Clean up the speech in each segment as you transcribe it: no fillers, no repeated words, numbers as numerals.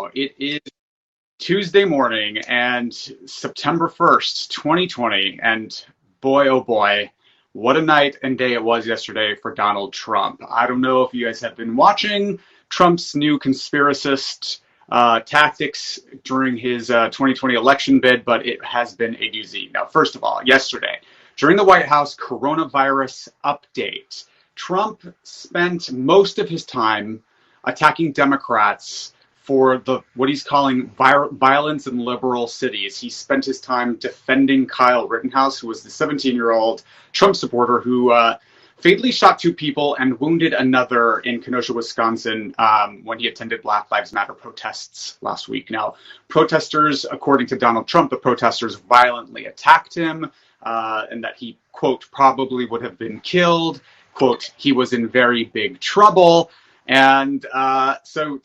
now. It is Tuesday morning and September 1st, 2020. And boy, oh boy, what a night and day it was yesterday for Donald Trump. I don't know if you guys have been watching Trump's new conspiracist tactics during his 2020 election bid, but it has been a doozy. Now, first of all, yesterday, during the White House coronavirus update, Trump spent most of his time attacking Democrats for what he's calling violence in liberal cities. He spent his time defending Kyle Rittenhouse, who was the 17-year-old Trump supporter who fatally shot two people and wounded another in Kenosha, Wisconsin, when he attended Black Lives Matter protests last week. Now, protesters, according to Donald Trump, the protesters violently attacked him, and that he, quote, probably would have been killed. Quote, he was in very big trouble. And so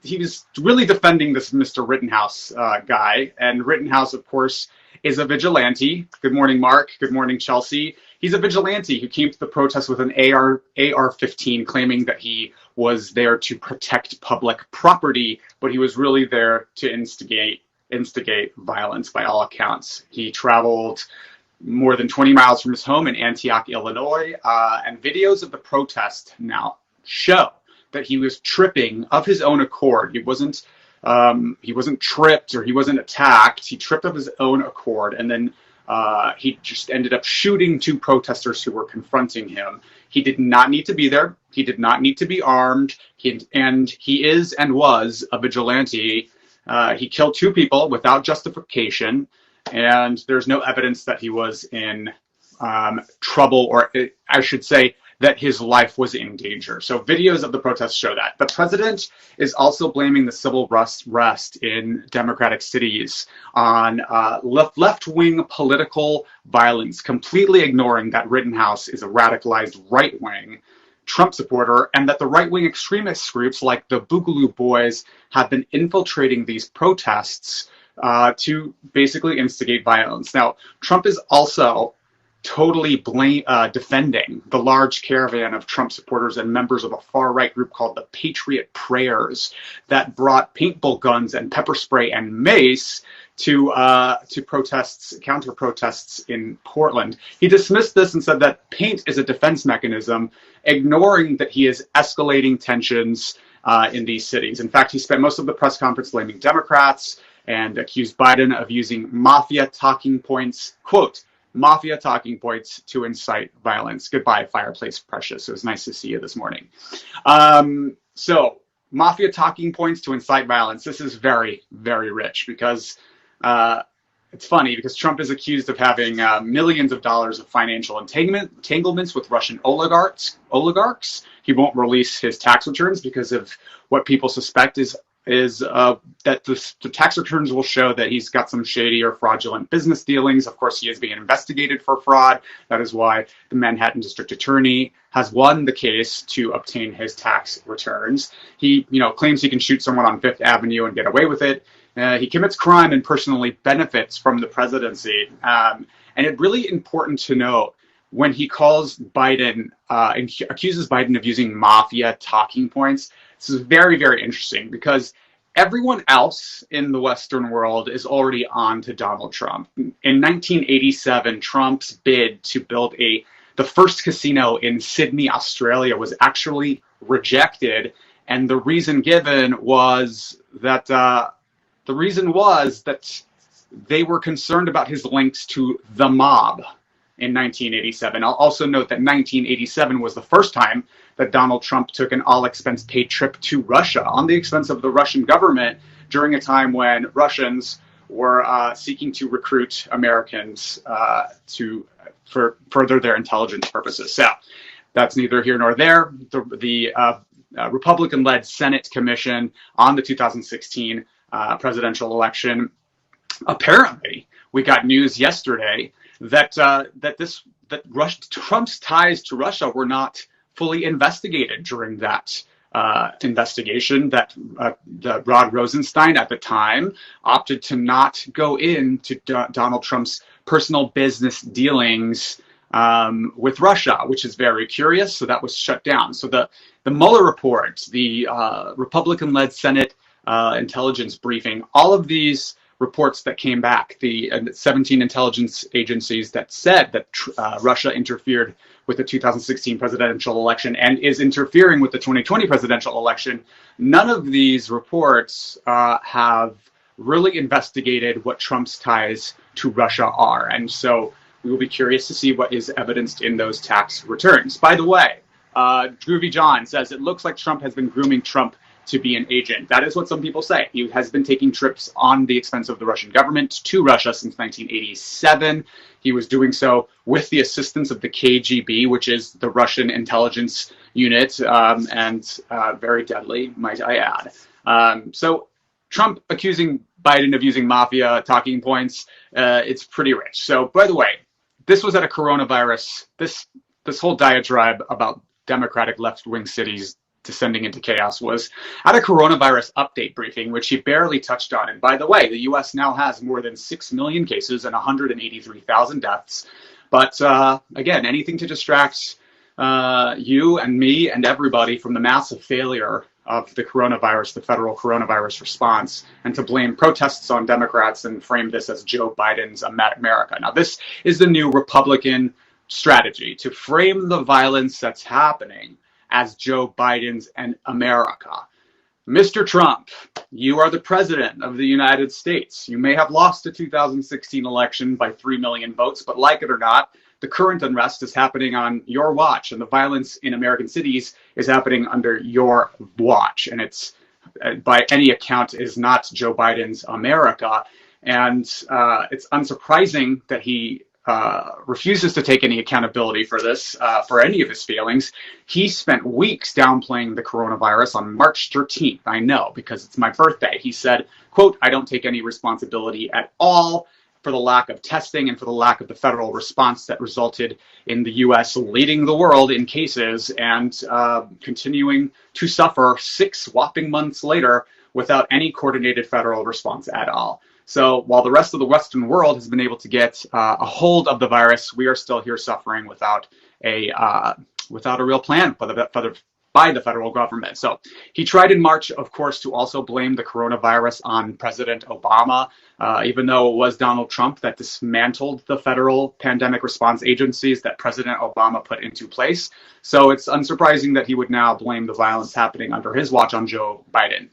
he was really defending this Mr. Rittenhouse guy. And Rittenhouse, of course, is a vigilante. Good morning, Mark. Good morning, Chelsea. He's a vigilante who came to the protest with an AR-15, claiming that he was there to protect public property, but he was really there to instigate violence by all accounts. He traveled more than 20 miles from his home in Antioch, Illinois, and videos of the protest now show that he was tripping of his own accord. He wasn't tripped or he wasn't attacked. He tripped of his own accord, and then he just ended up shooting two protesters who were confronting him. He did not need to be there. He did not need to be armed. He is and was a vigilante. He killed two people without justification, and there's no evidence that he was in trouble, or I should say that his life was in danger. So videos of the protests show that. The president is also blaming the civil unrest in Democratic cities on left-wing political violence, completely ignoring that Rittenhouse is a radicalized right-wing Trump supporter, and that the right-wing extremist groups like the Boogaloo Boys have been infiltrating these protests to basically instigate violence. Now, Trump is also totally defending the large caravan of Trump supporters and members of a far-right group called the Patriot Prayers that brought paintball guns and pepper spray and mace to counter protests in Portland. He dismissed this and said that paint is a defense mechanism, ignoring that he is escalating tensions in these cities. In fact, he spent most of the press conference blaming Democrats and accused Biden of using Mafia talking points, quote, Mafia talking points to incite violence. Goodbye, Fireplace Precious. It was nice to see you this morning. So, Mafia talking points to incite violence. This is very, very rich because it's funny because Trump is accused of having millions of dollars of financial entanglements with Russian oligarchs. He won't release his tax returns because of what people suspect is that the tax returns will show that he's got some shady or fraudulent business dealings. Of course, he is being investigated for fraud. That is why the Manhattan District Attorney has won the case to obtain his tax returns. He, claims he can shoot someone on Fifth Avenue and get away with it. He commits crime and personally benefits from the presidency. And it's really important to note when he calls Biden and accuses Biden of using Mafia talking points. This is very, very interesting because everyone else in the Western world is already on to Donald Trump. In 1987, Trump's bid to build the first casino in Sydney, Australia, was actually rejected, and the reason given was that they were concerned about his links to the mob in 1987. I'll also note that 1987 was the first time that Donald Trump took an all-expense-paid trip to Russia on the expense of the Russian government during a time when Russians were seeking to recruit Americans for further their intelligence purposes. So that's neither here nor there. The Republican-led Senate Commission on the 2016 presidential election, apparently, we got news yesterday that Trump's ties to Russia were not fully investigated during that investigation. That Rod Rosenstein at the time opted to not go into Donald Trump's personal business dealings with Russia, which is very curious. So that was shut down. So the Mueller Report, the Republican-led Senate intelligence briefing. All of these reports that came back, the 17 intelligence agencies that said that Russia interfered with the 2016 presidential election and is interfering with the 2020 presidential election, none of these reports have really investigated what Trump's ties to Russia are. And so we will be curious to see what is evidenced in those tax returns. By the way, Groovy John says it looks like Trump has been grooming Trump to be an agent. That is what some people say. He has been taking trips on the expense of the Russian government to Russia since 1987. He was doing so with the assistance of the KGB, which is the Russian intelligence unit, and very deadly, might I add. So Trump accusing Biden of using Mafia talking points, it's pretty rich. So, by the way, this was at a coronavirus, this whole diatribe about Democratic left-wing cities descending into chaos was at a coronavirus update briefing, which he barely touched on. And by the way, the U.S. now has more than 6 million cases and 183,000 deaths. But again, anything to distract you and me and everybody from the massive failure of the coronavirus, the federal coronavirus response, and to blame protests on Democrats and frame this as Joe Biden's America. Now, this is the new Republican strategy, to frame the violence that's happening as Joe Biden's and America. Mr. Trump, you are the president of the United States. You may have lost the 2016 election by 3 million votes, but like it or not, the current unrest is happening on your watch, and the violence in American cities is happening under your watch. And it's, by any account, is not Joe Biden's America. And it's unsurprising that he refuses to take any accountability for this, for any of his failings. He spent weeks downplaying the coronavirus. On March 13th, I know, because it's my birthday, he said, quote, "I don't take any responsibility at all for the lack of testing and for the lack of the federal response that resulted in the U.S. leading the world in cases and continuing to suffer 6 whopping months later without any coordinated federal response at all." So while the rest of the Western world has been able to get a hold of the virus, we are still here suffering without a real plan by the federal government. So he tried in March, of course, to also blame the coronavirus on President Obama, even though it was Donald Trump that dismantled the federal pandemic response agencies that President Obama put into place. So it's unsurprising that he would now blame the violence happening under his watch on Joe Biden.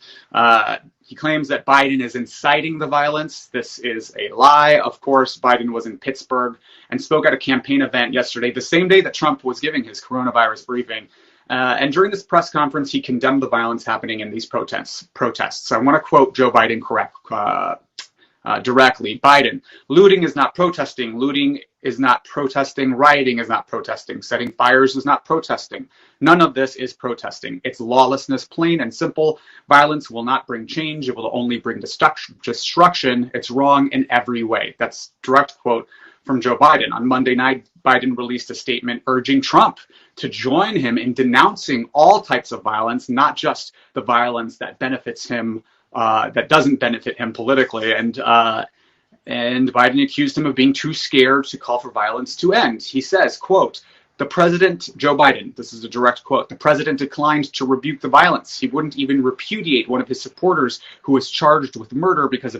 He claims that Biden is inciting the violence. This is a lie. Of course, Biden was in Pittsburgh and spoke at a campaign event yesterday, the same day that Trump was giving his coronavirus briefing. And during this press conference, he condemned the violence happening in these protests. I want to quote Joe Biden directly. Biden, "Looting is not protesting. Looting is not protesting. Rioting is not protesting. Setting fires is not protesting. None of this is protesting. It's lawlessness, plain and simple. Violence will not bring change. It will only bring destruction. It's wrong in every way." That's direct quote from Joe Biden. On Monday night, Biden released a statement urging Trump to join him in denouncing all types of violence, not just the violence that benefits him, that doesn't benefit him politically. And Biden accused him of being too scared to call for violence to end. He says, quote, "The president," Joe Biden, this is a direct quote, "the president declined to rebuke the violence. He wouldn't even repudiate one of his supporters who was charged with murder because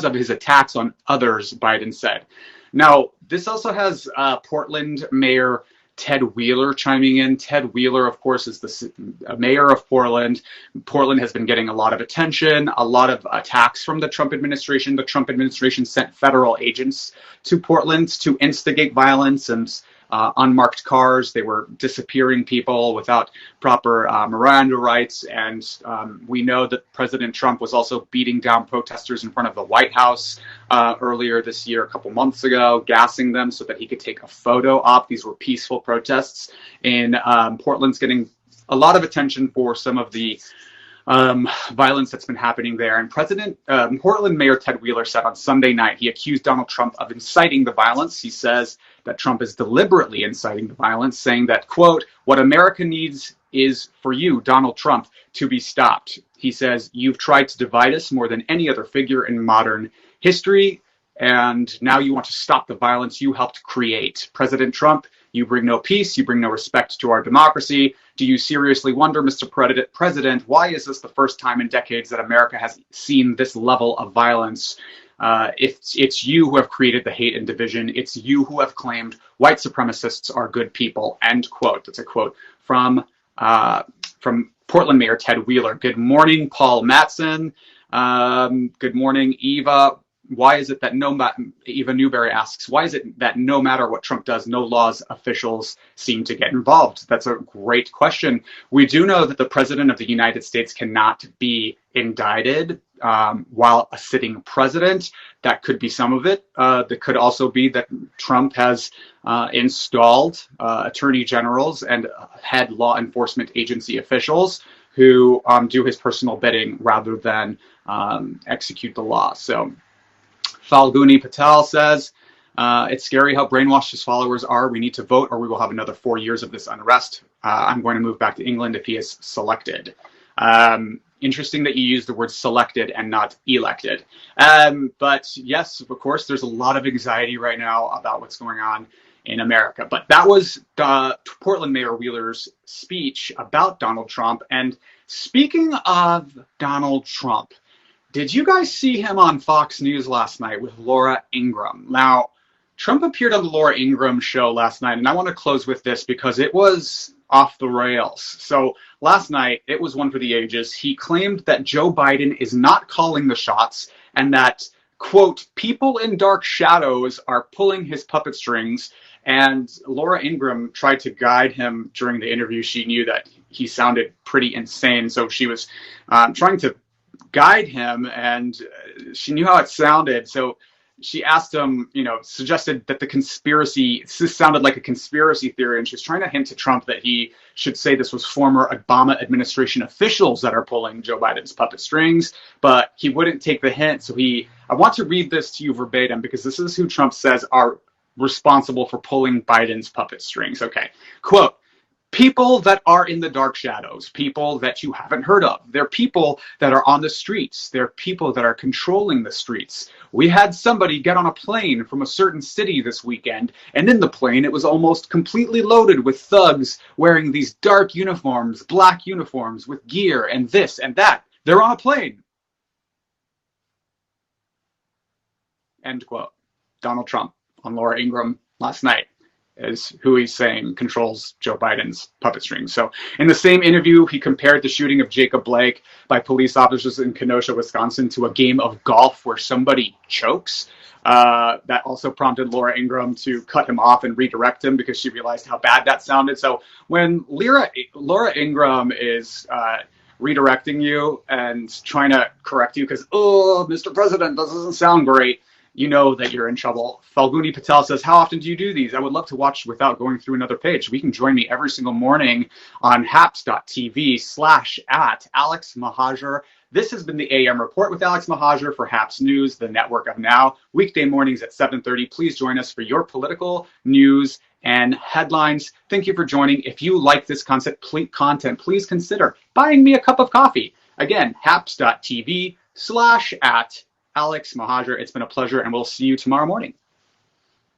of his attacks on others," Biden said. Now, this also has Portland Mayor Ted Wheeler chiming in. Ted Wheeler, of course, is the mayor of Portland. Portland has been getting a lot of attention, a lot of attacks from the Trump administration. The Trump administration sent federal agents to Portland to instigate violence and unmarked cars. They were disappearing people without proper Miranda rights. And we know that President Trump was also beating down protesters in front of the White House earlier this year, a couple months ago, gassing them so that he could take a photo op. These were peaceful protests. And Portland's getting a lot of attention for some of the violence that's been happening there. And Portland Mayor Ted Wheeler said on Sunday night, he accused Donald Trump of inciting the violence. He says that Trump is deliberately inciting the violence, saying that, quote, "What America needs is for you, Donald Trump, to be stopped." He says, "You've tried to divide us more than any other figure in modern history, and now you want to stop the violence you helped create. President Trump, You bring no peace. You bring no respect to our democracy. Do you seriously wonder, Mr. President, why is this the first time in decades that America has seen this level of violence? It's you who have created the hate and division. It's you who have claimed white supremacists are good people. End quote. That's a quote from Portland Mayor Ted Wheeler. Good morning, Paul Matson. Good morning, Eva. Why is it that Eva Newberry asks, why is it that no matter what Trump does, no laws officials seem to get involved? That's a great question. We do know that the president of the United States cannot be indicted while a sitting president. That could be some of it. That could also be that Trump has installed attorney generals and head law enforcement agency officials who do his personal bidding rather than execute the law. So Falguni Patel says, it's scary how brainwashed his followers are. We need to vote or we will have another 4 years of this unrest. I'm going to move back to England if he is selected. Interesting that you use the word selected and not elected. But yes, of course, there's a lot of anxiety right now about what's going on in America. But that was Portland Mayor Wheeler's speech about Donald Trump. And speaking of Donald Trump, did you guys see him on Fox News last night with Laura Ingram? Now, Trump appeared on the Laura Ingram show last night, and I want to close with this because it was off the rails. So last night, it was one for the ages. He claimed that Joe Biden is not calling the shots and that, quote, people in dark shadows are pulling his puppet strings. And Laura Ingram tried to guide him during the interview. She knew that he sounded pretty insane, so she was trying to guide him, and she knew how it sounded. So she asked him, suggested that this sounded like a conspiracy theory, and she was trying to hint to Trump that he should say this was former Obama administration officials that are pulling Joe Biden's puppet strings, but he wouldn't take the hint. So I want to read this to you verbatim because this is who Trump says are responsible for pulling Biden's puppet strings. Okay, quote, people that are in the dark shadows, people that you haven't heard of. They're people that are on the streets. They're people that are controlling the streets. We had somebody get on a plane from a certain city this weekend, and in the plane it was almost completely loaded with thugs wearing these dark uniforms, black uniforms with gear and this and that. They're on a plane. End quote. Donald Trump on Laura Ingram last night is who he's saying controls Joe Biden's puppet strings. So in the same interview, he compared the shooting of Jacob Blake by police officers in Kenosha, Wisconsin to a game of golf where somebody chokes. That also prompted Laura Ingram to cut him off and redirect him because she realized how bad that sounded. So when Laura Ingram is redirecting you and trying to correct you because, oh, Mr. President, this doesn't sound great, you know that you're in trouble. Falguni Patel says, how often do you do these? I would love to watch without going through another page. We can join me every single morning on haps.tv/@AlexMahajer. This has been the AM Report with Alex Mahajer for Haps News, the network of now. Weekday mornings at 7:30. Please join us for your political news and headlines. Thank you for joining. If you like this content, please consider buying me a cup of coffee. Again, haps.tv/@Alex Mahajer. It's been a pleasure, and we'll see you tomorrow morning.